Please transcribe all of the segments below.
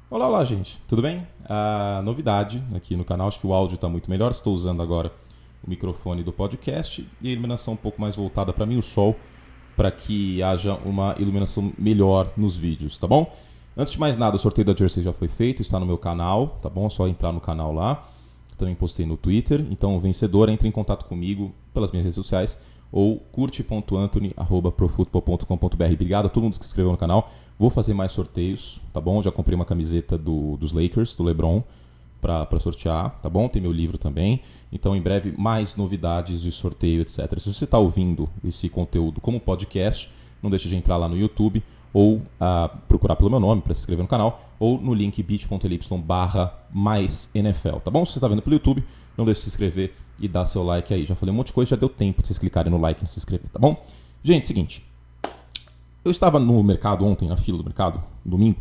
Olá, olá, gente. Tudo bem? A novidade aqui no canal, acho que o áudio está muito melhor. Estou usando agora o microfone do podcast e a iluminação um pouco mais voltada para mim, o sol, para que haja uma iluminação melhor nos vídeos, tá bom? Antes de mais nada, o sorteio da Jersey já foi feito, está no meu canal, tá bom? É só entrar no canal lá. Também postei no Twitter, então o vencedor entre em contato comigo pelas minhas redes sociais ou curte.anthony@profutbol.com.br. Obrigado a todo mundo que se inscreveu no canal. Vou fazer mais sorteios, tá bom? Já comprei uma camiseta dos Lakers, do LeBron, para sortear, tá bom? Tem meu livro também. Então, em breve, mais novidades de sorteio, etc. Se você está ouvindo esse conteúdo como podcast, não deixe de entrar lá no YouTube ou procurar pelo meu nome para se inscrever no canal, ou no link bit.ly/mais NFL, tá bom? Se você está vendo pelo YouTube, não deixe de se inscrever e dar seu like aí. Já falei um monte de coisa, já deu tempo de vocês clicarem no like e se inscrever, tá bom? Gente, seguinte. Eu estava no mercado ontem, na fila do mercado, domingo,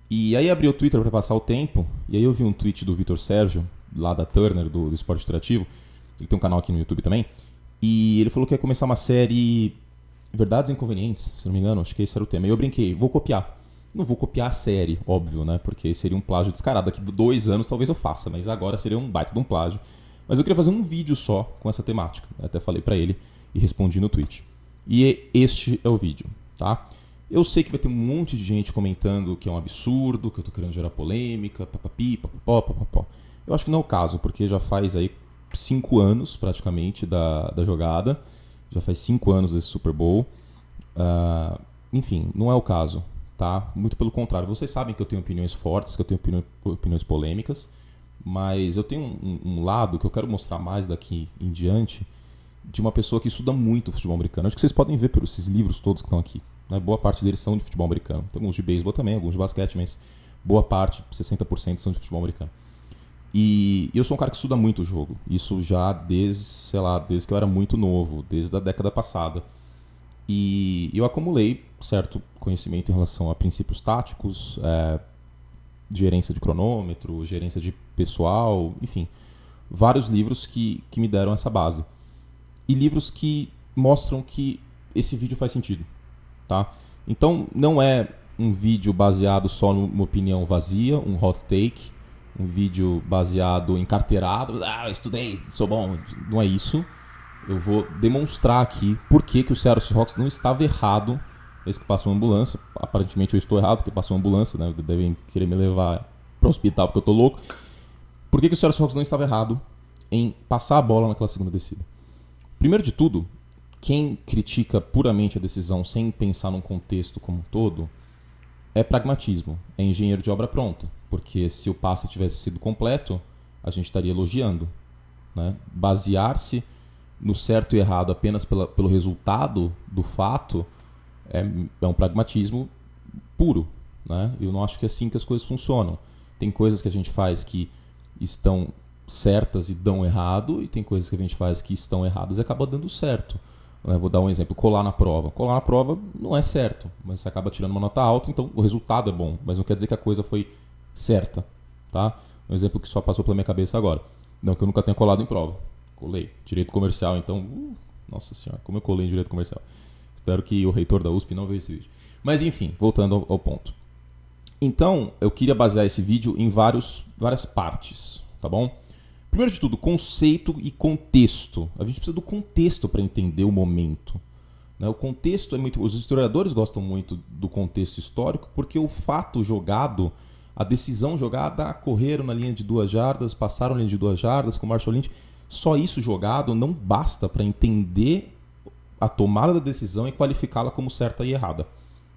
e aí abri o Twitter para passar o tempo, e aí eu vi um tweet do Vitor Sérgio, lá da Turner, do Esporte Interativo, ele tem um canal aqui no YouTube também, e ele falou que ia começar uma série Verdades e Inconvenientes, se não me engano, acho que esse era o tema. E eu brinquei, vou copiar. Não vou copiar a série, óbvio, né? Porque seria um plágio descarado. Daqui a 2 anos talvez eu faça, mas agora seria um baita de um plágio. Mas eu queria fazer um vídeo só com essa temática. Eu até falei pra ele e respondi no tweet. E este é o vídeo, tá? Eu sei que vai ter um monte de gente comentando que é um absurdo, que eu tô querendo gerar polêmica, papapi, papapó, papapó. Eu acho que não é o caso, porque já faz aí 5 anos praticamente da jogada. Já faz 5 anos desse Super Bowl. Enfim, não é o caso, tá? Muito pelo contrário. Vocês sabem que eu tenho opiniões fortes, que eu tenho opiniões polêmicas, mas eu tenho um lado que eu quero mostrar mais daqui em diante de uma pessoa que estuda muito futebol americano. Acho que vocês podem ver por esses livros todos que estão aqui, né? Boa parte deles são de futebol americano. Tem alguns de beisebol também, alguns de basquete, mas boa parte, 60%, são de futebol americano. E eu sou um cara que estuda muito o jogo. Isso já desde que eu era muito novo, desde a década passada. E eu acumulei certo conhecimento em relação a princípios táticos, gerência de cronômetro, gerência de pessoal, enfim. Vários livros que me deram essa base. E livros que mostram que esse vídeo faz sentido, tá? Então, não é um vídeo baseado só numa opinião vazia, um hot take, um vídeo baseado em carteirado, eu estudei, sou bom. Não é isso. Eu vou demonstrar aqui por que o Seattle Seahawks não estava errado desde que passou uma ambulância. Aparentemente eu estou errado porque passou uma ambulância, né? Devem querer me levar para o hospital porque eu tô louco. Por que o Seattle Seahawks não estava errado em passar a bola naquela segunda descida? Primeiro de tudo, quem critica puramente a decisão sem pensar num contexto como um todo é pragmatismo, é engenheiro de obra pronta. Porque se o passe tivesse sido completo, a gente estaria elogiando, né? Basear-se no certo e errado apenas pelo resultado do fato é um pragmatismo puro, né? Eu não acho que é assim que as coisas funcionam. Tem coisas que a gente faz que estão certas e dão errado, e tem coisas que a gente faz que estão erradas e acaba dando certo. Vou dar um exemplo, colar na prova. Colar na prova não é certo, mas você acaba tirando uma nota alta, então o resultado é bom, mas não quer dizer que a coisa foi certa, tá? Um exemplo que só passou pela minha cabeça agora. Não que eu nunca tenha colado em prova. Colei. Direito comercial, então... nossa senhora, como eu colei em direito comercial. Espero que o reitor da USP não veja esse vídeo. Mas enfim, voltando ao ponto. Então, eu queria basear esse vídeo em várias partes, tá bom? Primeiro de tudo, conceito e contexto. A gente precisa do contexto para entender o momento. O contexto é muito... Os historiadores gostam muito do contexto histórico porque o fato jogado, a decisão jogada, correram na linha de 2 jardas, passaram na linha de 2 jardas com o Marshall Lynch. Só isso jogado não basta para entender a tomada da decisão e qualificá-la como certa e errada.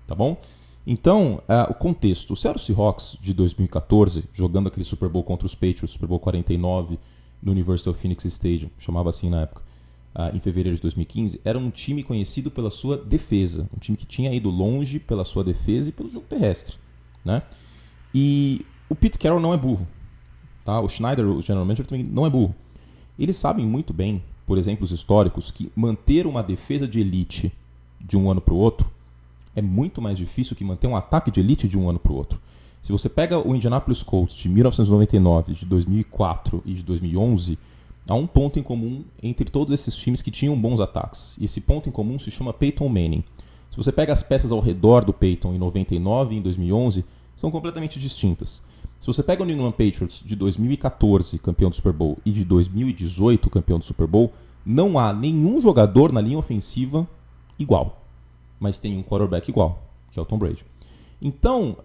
Tá bom? Então, o contexto. O Seattle Seahawks de 2014, jogando aquele Super Bowl contra os Patriots, Super Bowl 49, no University of Phoenix Stadium, chamava assim na época, em fevereiro de 2015, era um time conhecido pela sua defesa. Um time que tinha ido longe pela sua defesa e pelo jogo terrestre, né? E o Pete Carroll não é burro. Tá? O Schneider, o general manager, também não é burro. Eles sabem muito bem, por exemplos históricos, que manter uma defesa de elite de um ano para o outro é muito mais difícil que manter um ataque de elite de um ano para o outro. Se você pega o Indianapolis Colts de 1999, de 2004 e de 2011, há um ponto em comum entre todos esses times que tinham bons ataques. E esse ponto em comum se chama Peyton Manning. Se você pega as peças ao redor do Peyton em 99 e em 2011, são completamente distintas. Se você pega o New England Patriots de 2014, campeão do Super Bowl, e de 2018, campeão do Super Bowl, não há nenhum jogador na linha ofensiva igual. Mas tem um quarterback igual, que é o Tom Brady. Então,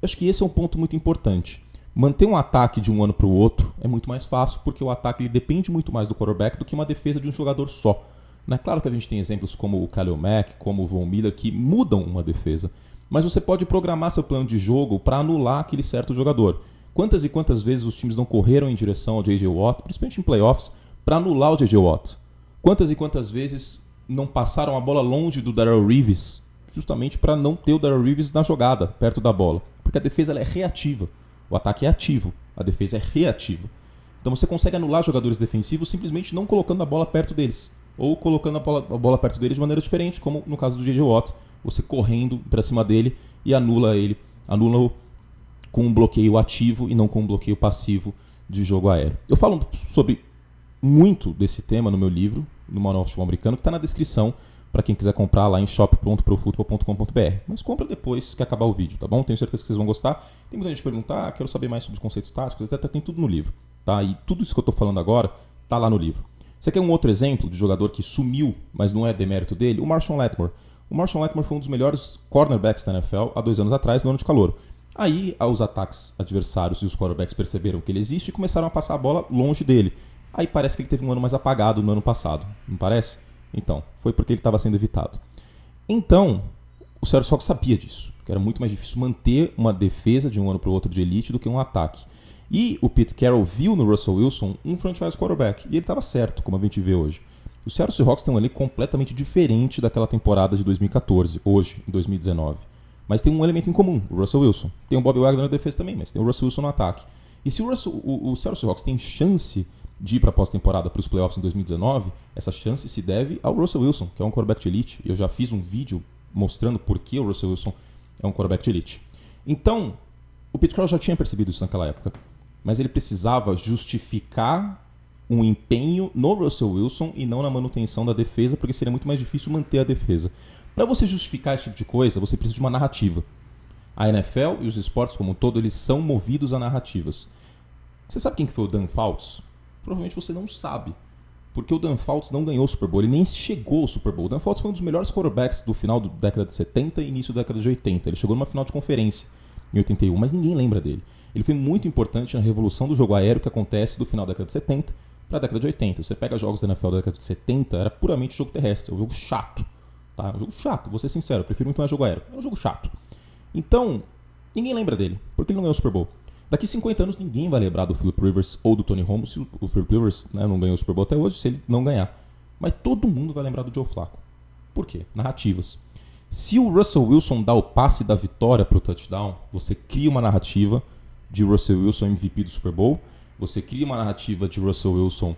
acho que esse é um ponto muito importante. Manter um ataque de um ano para o outro é muito mais fácil, porque o ataque ele depende muito mais do quarterback do que uma defesa de um jogador só. Não é claro que a gente tem exemplos como o Khalil Mack, como o Von Miller, que mudam uma defesa. Mas você pode programar seu plano de jogo para anular aquele certo jogador. Quantas e quantas vezes os times não correram em direção ao J.J. Watt, principalmente em playoffs, para anular o J.J. Watt? Quantas e quantas vezes não passaram a bola longe do Darrelle Reeves, justamente para não ter o Darrelle Reeves na jogada, perto da bola? Porque a defesa ela é reativa. O ataque é ativo, a defesa é reativa. Então você consegue anular jogadores defensivos simplesmente não colocando a bola perto deles. Ou colocando a bola perto dele de maneira diferente, como no caso do J.J. Watt. Você correndo para cima dele e anula-o com um bloqueio ativo e não com um bloqueio passivo de jogo aéreo. Eu falo sobre muito desse tema no meu livro, no Manual de Futebol Americano, que está na descrição para quem quiser comprar lá em shop.profutbol.com.br. Mas compra depois que acabar o vídeo, tá bom? Tenho certeza que vocês vão gostar. Tem muita gente perguntar, quero saber mais sobre os conceitos táticos, etc. Tem tudo no livro, tá? E tudo isso que eu estou falando agora está lá no livro. Você quer um outro exemplo de jogador que sumiu, mas não é demérito dele? O Marshawn Lattimore. O Marshawn Lattimore foi um dos melhores cornerbacks da NFL há 2 anos atrás, no ano de calor. Aí, os ataques adversários e os quarterbacks perceberam que ele existe e começaram a passar a bola longe dele. Aí parece que ele teve um ano mais apagado no ano passado, não parece? Então, foi porque ele estava sendo evitado. Então, o Seattle Seahawks sabia disso, que era muito mais difícil manter uma defesa de um ano para o outro de elite do que um ataque. E o Pete Carroll viu no Russell Wilson um franchise quarterback, e ele estava certo, como a gente vê hoje. O Seattle Seahawks tem um elenco completamente diferente daquela temporada de 2014, hoje, em 2019. Mas tem um elemento em comum, o Russell Wilson. Tem o Bobby Wagner na defesa também, mas tem o Russell Wilson no ataque. E se o Seattle Seahawks tem chance de ir para a pós-temporada para os playoffs em 2019, essa chance se deve ao Russell Wilson, que é um quarterback de elite. Eu já fiz um vídeo mostrando por que o Russell Wilson é um quarterback de elite. Então, o Pete Carroll já tinha percebido isso naquela época, mas ele precisava justificar um empenho no Russell Wilson e não na manutenção da defesa, porque seria muito mais difícil manter a defesa. Para você justificar esse tipo de coisa, você precisa de uma narrativa. A NFL e os esportes como um todo, eles são movidos a narrativas. Você sabe quem que foi o Dan Fouts? Provavelmente você não sabe, porque o Dan Fouts não ganhou o Super Bowl, ele nem chegou ao Super Bowl. O Dan Fouts foi um dos melhores quarterbacks do final da década de 70 e início da década de 80. Ele chegou numa final de conferência em 81, mas ninguém lembra dele. Ele foi muito importante na revolução do jogo aéreo que acontece do final da década de 70 para a década de 80. Você pega jogos da NFL da década de 70, era puramente jogo terrestre, um jogo chato. Tá? Um jogo chato, vou ser sincero, eu prefiro muito mais jogo aéreo. É um jogo chato. Então, ninguém lembra dele, porque ele não ganhou o Super Bowl. Daqui 50 anos ninguém vai lembrar do Philip Rivers ou do Tony Romo se o Philip Rivers, né, não ganhou o Super Bowl até hoje, se ele não ganhar. Mas todo mundo vai lembrar do Joe Flacco. Por quê? Narrativas. Se o Russell Wilson dá o passe da vitória para o touchdown, você cria uma narrativa de Russell Wilson MVP do Super Bowl, você cria uma narrativa de Russell Wilson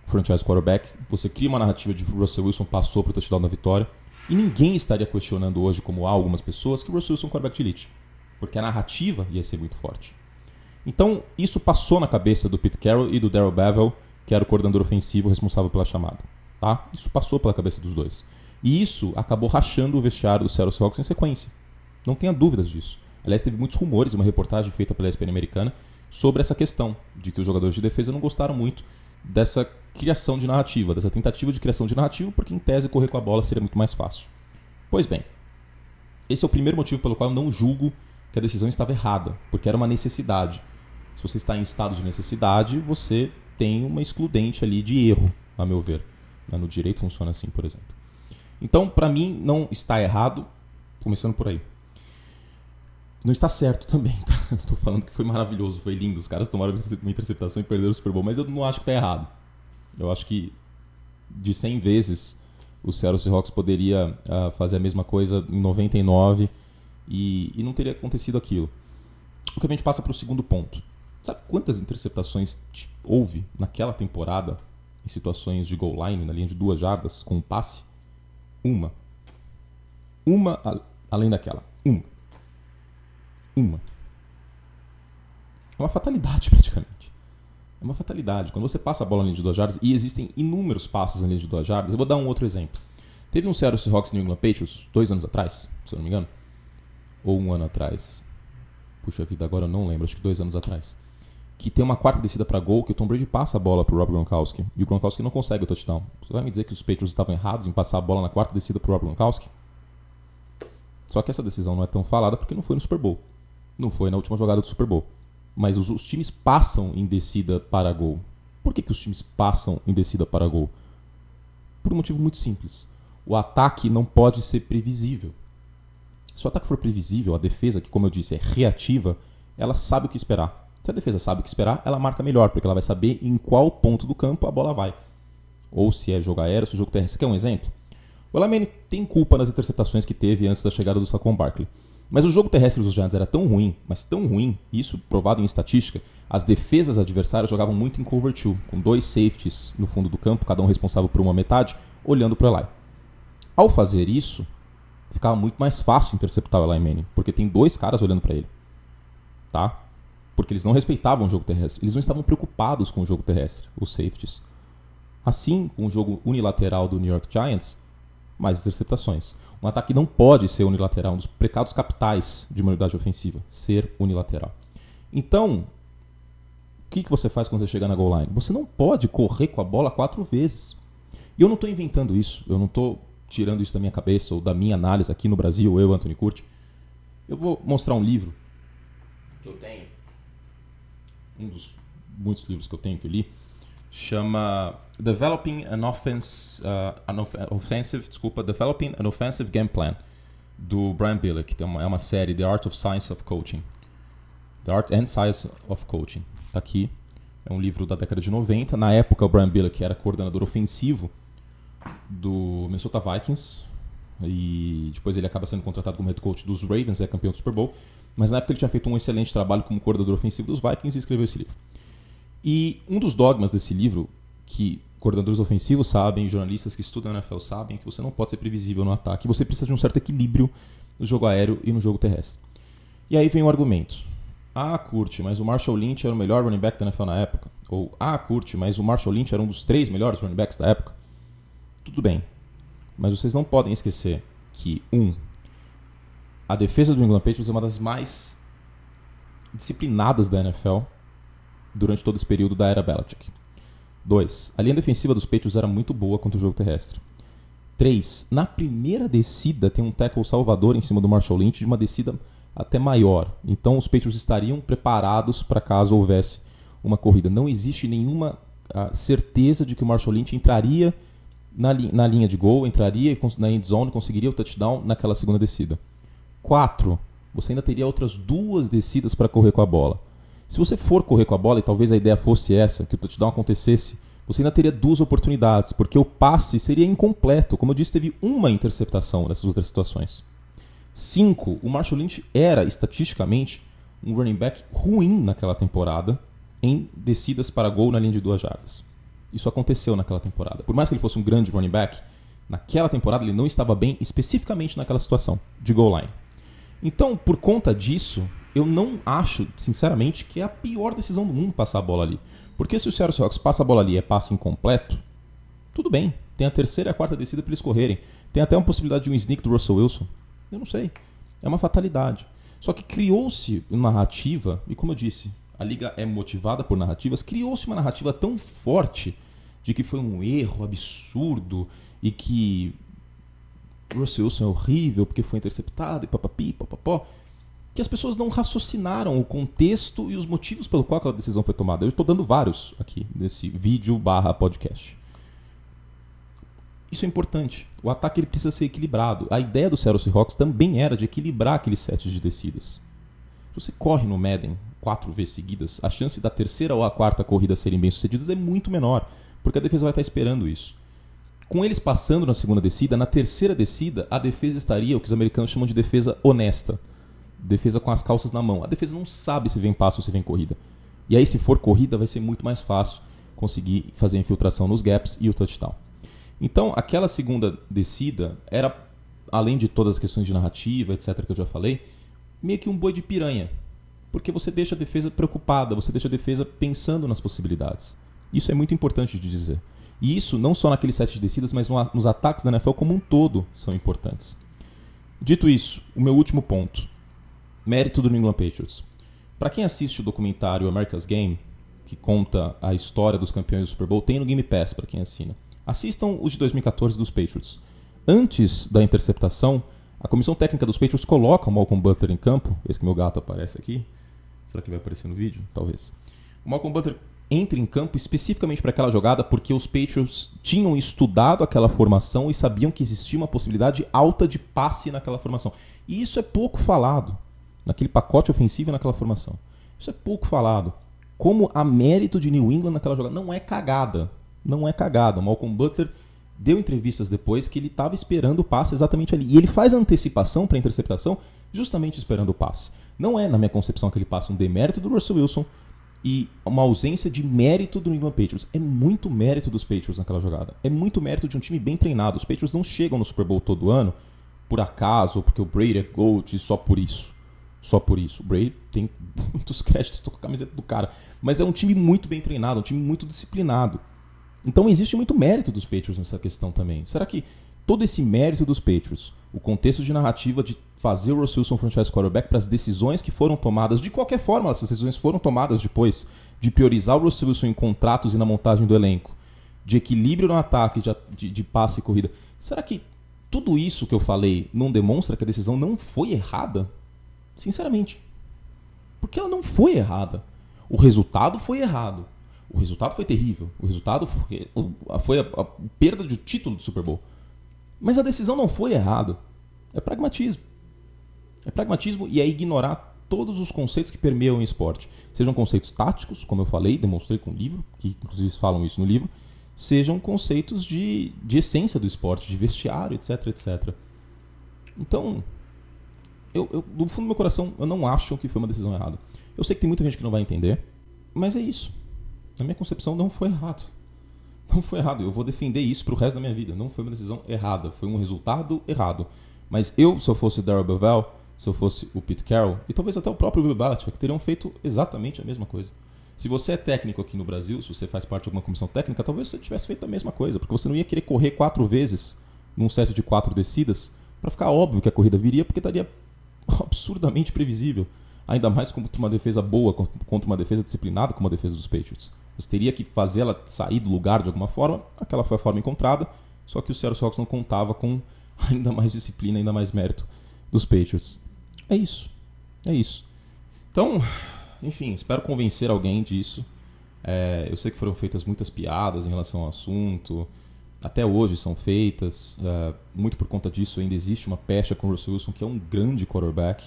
franchise quarterback, você cria uma narrativa de Russell Wilson passou para o touchdown da vitória, e ninguém estaria questionando hoje, como há algumas pessoas, que o Russell Wilson é um quarterback de elite, porque a narrativa ia ser muito forte. Então, isso passou na cabeça do Pete Carroll e do Darrell Bevell, que era o coordenador ofensivo responsável pela chamada. Tá? Isso passou pela cabeça dos dois. E isso acabou rachando o vestiário do Seattle Seahawks em sequência. Não tenha dúvidas disso. Aliás, teve muitos rumores, uma reportagem feita pela ESPN americana, sobre essa questão, de que os jogadores de defesa não gostaram muito dessa criação de narrativa, dessa tentativa de criação de narrativa, porque em tese correr com a bola seria muito mais fácil. Pois bem, esse é o primeiro motivo pelo qual eu não julgo que a decisão estava errada, porque era uma necessidade. Se você está em estado de necessidade, você tem uma excludente ali de erro, a meu ver. No direito funciona assim, por exemplo. Então, para mim, não está errado, começando por aí. Não está certo também, tá? Estou falando que foi maravilhoso, foi lindo. Os caras tomaram uma interceptação e perderam o Super Bowl, mas eu não acho que está errado. Eu acho que de 100 vezes o Seattle Seahawks poderia fazer a mesma coisa em 99 e não teria acontecido aquilo. O que a gente passa para o segundo ponto. Sabe quantas interceptações houve naquela temporada em situações de goal line, na linha de 2 jardas, com um passe? Uma além daquela. Uma. É uma fatalidade, praticamente. É uma fatalidade. Quando você passa a bola na linha de 2 jardas, e existem inúmeros passes na linha de 2 jardas, eu vou dar um outro exemplo. Teve um Seattle Seahawks New England Patriots 2 anos atrás, se eu não me engano. Ou 1 ano atrás. puxa vida, agora eu não lembro, acho que 2 anos atrás, que tem uma quarta descida para gol, que o Tom Brady passa a bola pro Rob Gronkowski, e o Gronkowski não consegue o touchdown. Você vai me dizer que os Patriots estavam errados em passar a bola na quarta descida pro Rob Gronkowski? Só que essa decisão não é tão falada porque não foi no Super Bowl. Não foi na última jogada do Super Bowl. Mas os times passam em descida para gol. Por que os times passam em descida para gol? Por um motivo muito simples. O ataque não pode ser previsível. Se o ataque for previsível, a defesa, que como eu disse é reativa, ela sabe o que esperar. Se a defesa sabe o que esperar, ela marca melhor, porque ela vai saber em qual ponto do campo a bola vai. Ou se é jogo aéreo, se é jogo terrestre. Você quer um exemplo? O Eli Manning tem culpa nas interceptações que teve antes da chegada do Saquon Barkley. Mas o jogo terrestre dos Giants era tão ruim, mas tão ruim, isso provado em estatística, as defesas adversárias jogavam muito em cover 2, com 2 safeties no fundo do campo, cada um responsável por uma metade, olhando para o Eli. Ao fazer isso, ficava muito mais fácil interceptar o Eli Manning, porque tem 2 caras olhando para ele. Tá? Porque eles não respeitavam o jogo terrestre, eles não estavam preocupados com o jogo terrestre, os safeties. Assim, com o jogo unilateral do New York Giants, mais interceptações. Um ataque não pode ser unilateral, um dos pecados capitais de uma unidade ofensiva, ser unilateral. Então, o que você faz quando você chega na goal line? Você não pode correr com a bola 4 vezes. E eu não estou inventando isso, eu não estou tirando isso da minha cabeça ou da minha análise aqui no Brasil, eu, Anthony Curti. Eu vou mostrar um livro que eu tenho, um dos muitos livros que eu tenho que eu li, chama Developing an Offensive Game Plan, do Brian Billick, que é uma série, The Art and Science of Coaching. Tá aqui, é um livro da década de 90. Na época, o Brian Billick era coordenador ofensivo do Minnesota Vikings, e depois ele acaba sendo contratado como head coach dos Ravens, é campeão do Super Bowl, mas na época ele tinha feito um excelente trabalho como coordenador ofensivo dos Vikings e escreveu esse livro. E um dos dogmas desse livro, que coordenadores ofensivos sabem, jornalistas que estudam na NFL sabem, que você não pode ser previsível no ataque, você precisa de um certo equilíbrio no jogo aéreo e no jogo terrestre. E aí vem o argumento. Curte, mas o Marshall Lynch era o melhor running back da NFL na época. Ou, curte, mas o Marshall Lynch era um dos 3 melhores running backs da época. Tudo bem. Mas vocês não podem esquecer que, a defesa do New England Patriots é uma das mais disciplinadas da NFL durante todo esse período da era Belichick. 2. A linha defensiva dos Patriots era muito boa contra o jogo terrestre. 3. Na primeira descida tem um tackle salvador em cima do Marshall Lynch de uma descida até maior. Então os Patriots estariam preparados para caso houvesse uma corrida. Não existe nenhuma certeza de que o Marshall Lynch entraria na linha de gol, entraria na end zone, conseguiria o touchdown naquela segunda descida. 4. Você ainda teria outras 2 descidas para correr com a bola. Se você for correr com a bola, e talvez a ideia fosse essa, que o touchdown acontecesse, você ainda teria 2 oportunidades, porque o passe seria incompleto. Como eu disse, teve uma interceptação nessas outras situações. 5. O Marshall Lynch era, estatisticamente, um running back ruim naquela temporada em descidas para gol na linha de 2 jardas. Isso aconteceu naquela temporada. Por mais que ele fosse um grande running back, naquela temporada ele não estava bem especificamente naquela situação de goal line. Então, por conta disso, eu não acho, sinceramente, que é a pior decisão do mundo passar a bola ali. Porque se o Seattle Seahawks passa a bola ali e é passe incompleto, tudo bem. Tem a terceira e a quarta descida para eles correrem. Tem até uma possibilidade de um sneak do Russell Wilson. Eu não sei. É uma fatalidade. Só que criou-se uma narrativa, e como eu disse, a liga é motivada por narrativas, criou-se uma narrativa tão forte de que foi um erro absurdo e que Russell Wilson é horrível porque foi interceptado e papapi, papapó, que as pessoas não raciocinaram o contexto e os motivos pelo qual aquela decisão foi tomada. Eu estou dando vários aqui nesse vídeo/podcast. Isso é importante. O ataque ele precisa ser equilibrado. A ideia do Seattle Seahawks também era de equilibrar aqueles sets de descidas. Se você corre no Madden 4 vezes seguidas, a chance da terceira ou a quarta corrida serem bem-sucedidas é muito menor, porque a defesa vai estar esperando isso. Com eles passando na segunda descida, na terceira descida, a defesa estaria o que os americanos chamam de defesa honesta. Defesa com as calças na mão. A defesa não sabe se vem passe ou se vem corrida. E aí, se for corrida, vai ser muito mais fácil conseguir fazer a infiltração nos gaps e o touchdown. Então, aquela segunda descida era, além de todas as questões de narrativa, etc., que eu já falei, meio que um boi de piranha. Porque você deixa a defesa preocupada, você deixa a defesa pensando nas possibilidades. Isso é muito importante de dizer. E isso não só naquele set de descidas, mas nos ataques da NFL como um todo são importantes. Dito isso, o meu último ponto. Mérito do New England Patriots. Para quem assiste o documentário America's Game, que conta a história dos campeões do Super Bowl, tem no Game Pass para quem assina. Assistam os de 2014 dos Patriots. Antes da interceptação, a comissão técnica dos Patriots coloca o Malcolm Butler em campo. Esse que meu gato aparece aqui. Será que vai aparecer no vídeo? Talvez. O Malcolm Butler entra em campo especificamente para aquela jogada porque os Patriots tinham estudado aquela formação e sabiam que existia uma possibilidade alta de passe naquela formação. E isso é pouco falado naquele pacote ofensivo e naquela formação. Isso é pouco falado. Como há mérito de New England naquela jogada. Não é cagada. Não é cagada. O Malcolm Butler deu entrevistas depois que ele estava esperando o passe exatamente ali. E ele faz a antecipação para a interceptação justamente esperando o passe. Não é, na minha concepção, aquele passe um demérito do Russell Wilson e uma ausência de mérito do New England Patriots. É muito mérito dos Patriots naquela jogada. É muito mérito de um time bem treinado. Os Patriots não chegam no Super Bowl todo ano por acaso ou porque o Brady é GOAT só por isso. Só por isso. O Brady tem muitos créditos, estou com a camiseta do cara. Mas é um time muito bem treinado, um time muito disciplinado. Então existe muito mérito dos Patriots nessa questão também. Será que todo esse mérito dos Patriots, o contexto de narrativa de fazer o Russell Wilson franchise quarterback para as decisões que foram tomadas, de qualquer forma essas decisões foram tomadas depois, de priorizar o Russell Wilson em contratos e na montagem do elenco, de equilíbrio no ataque, de passe e corrida. Será que tudo isso que eu falei não demonstra que a decisão não foi errada? Sinceramente. Porque ela não foi errada. O resultado foi errado. O resultado foi terrível. O resultado foi a perda do título do Super Bowl. Mas a decisão não foi errada. É pragmatismo. É pragmatismo e é ignorar todos os conceitos que permeiam o esporte. Sejam conceitos táticos, como eu falei, demonstrei com o livro, que inclusive falam isso no livro, sejam conceitos de essência do esporte, de vestiário, etc, etc. Então, do fundo do meu coração, eu não acho que foi uma decisão errada. Eu sei que tem muita gente que não vai entender, mas é isso. Na minha concepção, não foi errado. Não foi errado. Eu vou defender isso pro resto da minha vida. Não foi uma decisão errada. Foi um resultado errado. Mas eu, se eu fosse o Darrell Bevell, se eu fosse o Pete Carroll, e talvez até o próprio Bill Belichick, teriam feito exatamente a mesma coisa. Se você é técnico aqui no Brasil, se você faz parte de alguma comissão técnica, talvez você tivesse feito a mesma coisa, porque você não ia querer correr 4 vezes num set de 4 descidas para ficar óbvio que a corrida viria, porque estaria absurdamente previsível. Ainda mais contra uma defesa boa, contra uma defesa disciplinada como a defesa dos Patriots. Você teria que fazer ela sair do lugar de alguma forma. Aquela foi a forma encontrada, só que o Seattle Seahawks não contava com ainda mais disciplina, ainda mais mérito dos Patriots. É isso. É isso. Então, enfim, espero convencer alguém disso. Eu sei que foram feitas muitas piadas em relação ao assunto. Até hoje são feitas. Muito por conta disso ainda existe uma pecha com o Russell Wilson, que é um grande quarterback.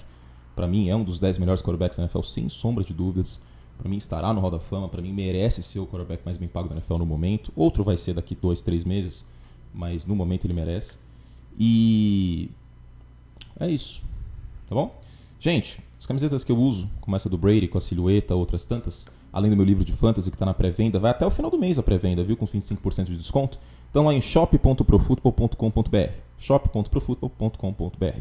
Para mim é um dos 10 melhores quarterbacks da NFL, sem sombra de dúvidas. Para mim estará no Hall da Fama. Para mim merece ser o quarterback mais bem pago da NFL no momento. Outro vai ser daqui 2, 3 meses, mas no momento ele merece. E é isso. Tá bom? Gente, as camisetas que eu uso, como essa do Brady, com a silhueta, outras tantas, além do meu livro de fantasy que está na pré-venda, vai até o final do mês a pré-venda, viu? Com 25% de desconto. Então lá em shop.profutbol.com.br shop.profutbol.com.br.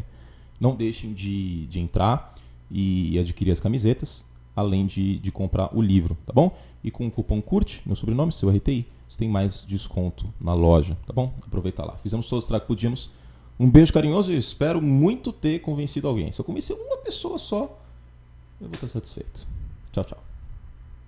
Não deixem de entrar e adquirir as camisetas, além de comprar o livro, tá bom? E com o cupom CURTE, meu sobrenome, seu RTI, você tem mais desconto na loja, tá bom? Aproveita lá. Fizemos todos o estrago que podíamos. Um beijo carinhoso e espero muito ter convencido alguém. Se eu convencer uma pessoa só, eu vou estar satisfeito. Tchau, tchau.